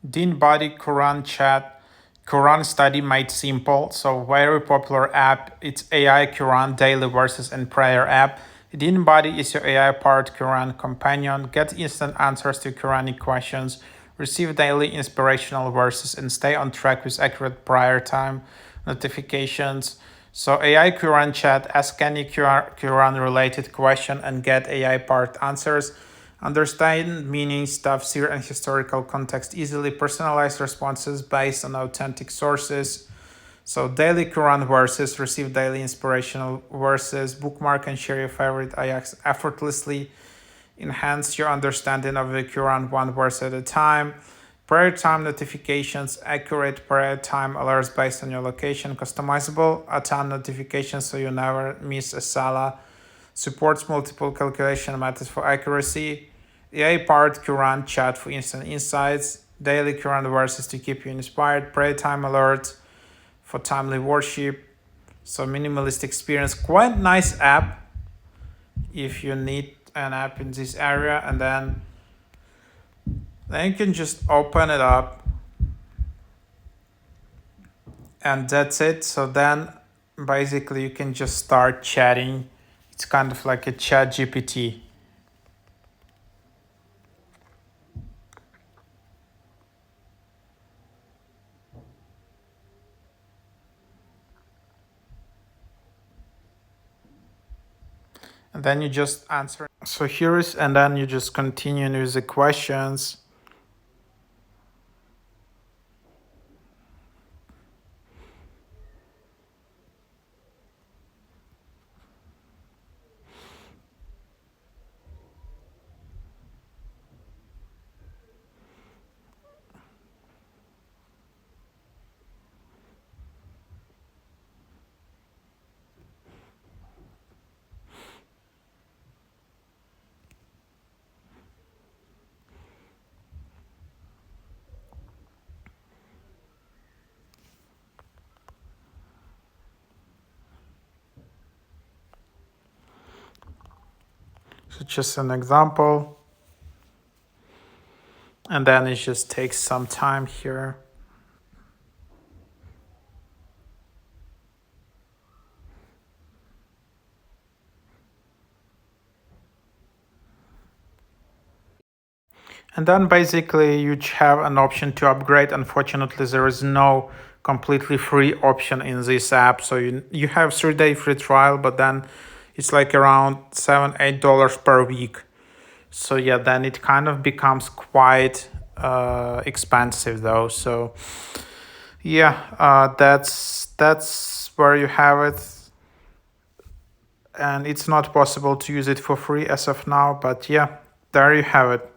DEEN body Quran chat. Quran study made simple. So very popular app. It's AI Quran daily verses and prayer app. DEEN body is your AI powered Quran companion. Get instant answers to Quranic questions. Receive daily inspirational verses and stay on track with accurate prayer time notifications. So AI Quran chat, ask any Quran related question and get AI powered answers. Understand meanings, tafsir, and historical context easily. Personalized responses based on authentic sources. So daily Quran verses, receive daily inspirational verses, bookmark and share your favorite ayats effortlessly. Enhance your understanding of the Quran one verse at a time. Prayer time notifications, accurate prayer time alerts based on your location, customizable Atan notifications so you never miss a salah. Supports multiple calculation methods for accuracy. AI-powered Quran chat for instant insights. Daily Quran verses to keep you inspired. Prayer time alerts for timely worship. So minimalist experience. Quite nice app if you need an app in this area. And then you can just open it up. And that's it. So then basically you can just start chatting. It's kind of like a chat GPT. And then you just answer. So here is, and then you just continue with the questions. So just an example. And then it just takes some time here. And then basically you have an option to upgrade. Unfortunately, there is no completely free option in this app. So you have 3-day free trial, but then it's like around $7-8 per week. So yeah, then it kind of becomes quite expensive though. So yeah, that's where you have it. And it's not possible to use it for free as of now, but yeah, there you have it.